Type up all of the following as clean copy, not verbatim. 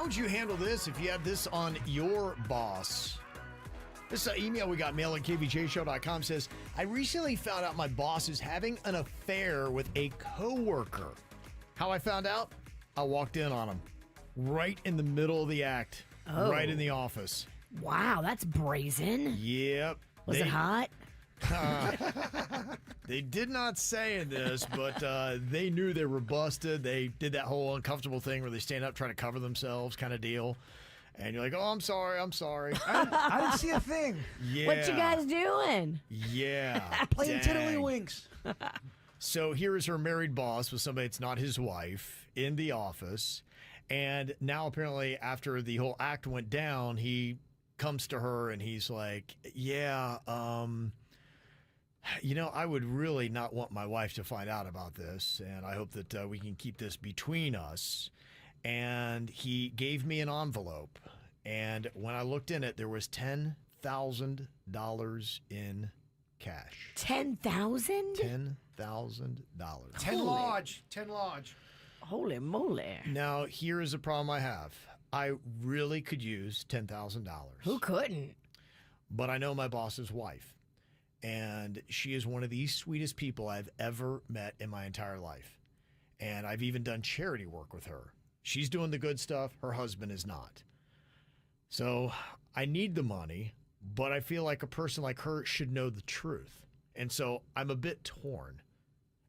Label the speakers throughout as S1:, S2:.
S1: would you handle this if you had this on your boss? This email we got, mail at kvjshow.com, says, I recently found out my boss is having an affair with a coworker. How I found out? I walked in on him right in the middle of the act, right in the office.
S2: Wow, that's brazen.
S1: Yep.
S2: Was it hot?
S1: They did not say in this, but they knew they were busted. They did that whole uncomfortable thing where they stand up trying to cover themselves kind of deal. And you're like, oh, I'm sorry.
S3: I didn't see a thing.
S1: Yeah.
S2: What you guys doing?
S1: Yeah.
S3: Playing
S1: Dang.
S3: tiddlywinks.
S1: So here is her married boss with somebody that's not his wife in the office. And now apparently after the whole act went down, he comes to her and he's like, yeah, I would really not want my wife to find out about this. And I hope that we can keep this between us. And he gave me an envelope. And when I looked in it, there was $10,000 in cash.
S2: 10,000?
S1: $10,000.
S3: 10 lodge.
S2: Holy moly.
S1: Now, here is a problem I have. I really could use $10,000.
S2: Who couldn't?
S1: But I know my boss's wife. And she is one of the sweetest people I've ever met in my entire life. And I've even done charity work with her. She's doing the good stuff. Her husband is not. So I need the money, but I feel like a person like her should know the truth. And so I'm a bit torn.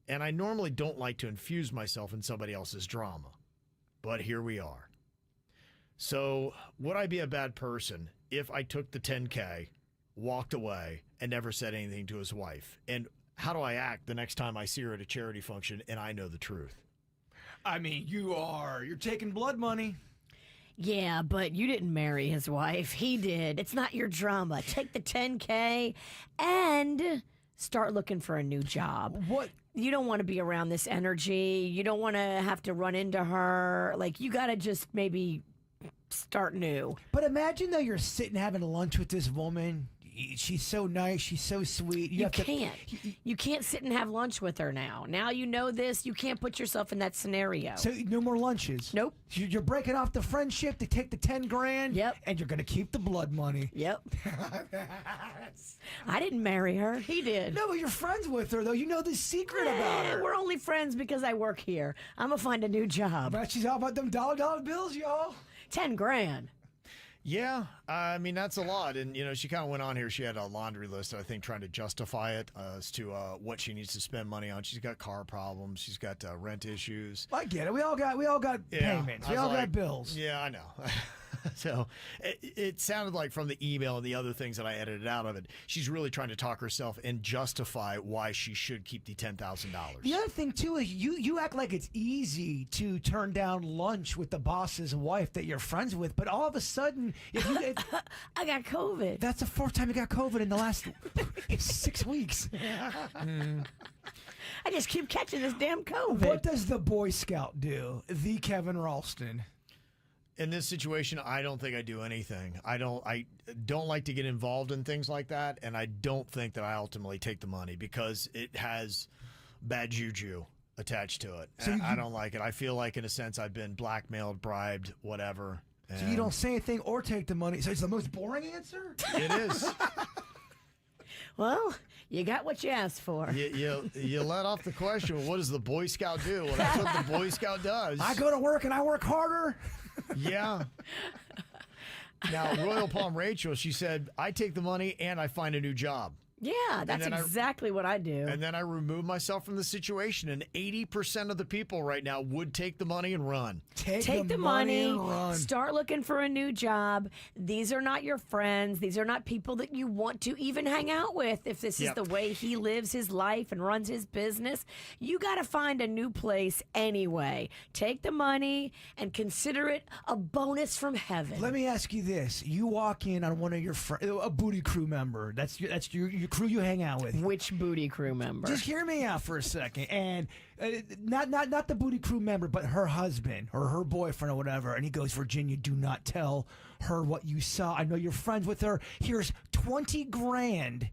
S1: And I normally don't like to infuse myself in somebody else's drama. But here we are. So would I be a bad person if I took the 10K, walked away, and never said anything to his wife? And how do I act the next time I see her at a charity function and I know the truth?
S3: I mean, you're taking blood money.
S2: Yeah, but you didn't marry his wife. He did. It's not your drama. Take the 10K and start looking for a new job.
S3: What?
S2: You don't want to be around this energy. You don't want to have to run into her. Like, you got to just maybe start new.
S3: But imagine though you're sitting having lunch with this woman. She's so nice. She's so sweet.
S2: You can't. You can't sit and have lunch with her now. Now you know this. You can't put yourself in that scenario.
S3: So no more lunches.
S2: Nope.
S3: You're breaking off the friendship to take the 10 grand.
S2: Yep.
S3: And you're gonna keep the blood money.
S2: Yep. I didn't marry her. He did.
S3: No, but you're friends with her though. You know the secret about her.
S2: We're only friends because I work here. I'm gonna find a new job.
S3: But she's all about them dollar bills, y'all.
S2: 10 grand.
S1: Yeah, I mean, that's a lot. And, she kind of went on here. She had a laundry list, I think, trying to justify it as to what she needs to spend money on. She's got car problems. She's got rent issues.
S3: I get it. We all got payments. We all got bills.
S1: Yeah, I know. So it sounded like from the email and the other things that I edited out of it, she's really trying to talk herself and justify why she should keep the $10,000.
S3: The other thing, too, is you act like it's easy to turn down lunch with the boss's wife that you're friends with, but all of a sudden,
S2: I got COVID.
S3: That's the fourth time you got COVID in the last 6 weeks.
S2: I just keep catching this damn COVID.
S3: What does the Boy Scout do? The Kevin Ralston.
S1: In this situation, I don't think I do anything. I don't like to get involved in things like that, and I don't think that I ultimately take the money because it has bad juju attached to it. So I don't like it. I feel like, in a sense, I've been blackmailed, bribed, whatever.
S3: So you don't say anything or take the money. So it's the most boring answer?
S1: It is.
S2: Well, you got what you asked for.
S1: You let off the question, what does the Boy Scout do? Well, that's what the Boy Scout does.
S3: I go to work and I work harder.
S1: Yeah. Now, Royal Palm Rachel, she said, I take the money and I find a new job.
S2: Yeah, that's exactly what I do.
S1: And then I remove myself from the situation. And 80% of the people right now would take the money and run.
S2: Take the money and run. Start looking for a new job. These are not your friends. These are not people that you want to even hang out with. If this is the way he lives his life and runs his business, you got to find a new place anyway. Take the money and consider it a bonus from heaven.
S3: Let me ask you this. You walk in on one of your friends, a booty crew member. That's your crew you hang out with.
S2: Which booty crew member?
S3: Just hear me out for a second. And not the booty crew member, but her husband or her boyfriend or whatever. And he goes, Virginia, do not tell her what you saw. I know you're friends with her. Here's 20 grand.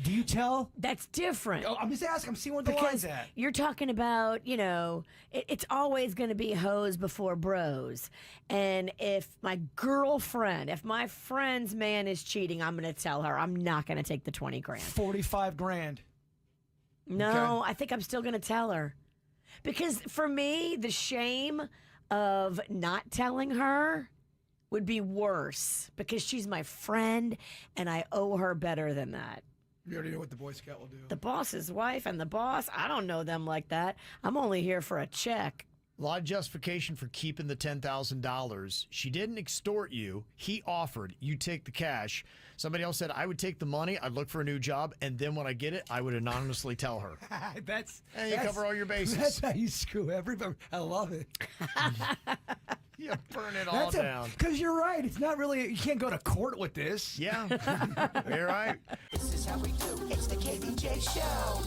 S3: Do you tell?
S2: That's different.
S3: Oh, I'm just asking. I'm seeing what the line's at.
S2: You're talking about, it's always going to be hoes before bros. And if my friend's man is cheating, I'm going to tell her. I'm not going to take the 20 grand.
S3: 45 grand.
S2: No, I think I'm still going to tell her. Because for me, the shame of not telling her would be worse because she's my friend and I owe her better than that.
S3: You already know what the Boy Scout will do.
S2: The boss's wife and the boss, I don't know them like that. I'm only here for a check.
S1: A lot of justification for keeping the $10,000. She didn't extort you. He offered. You take the cash. Somebody else said, I would take the money. I'd look for a new job. And then when I get it, I would anonymously tell her. And you cover all your bases.
S3: That's how you screw everybody. I love it.
S1: You burn it all down.
S3: Because you're right. It's not really, you can't go to court with this.
S1: Yeah. You're right.
S4: This is how we do. It's the KVJ Show.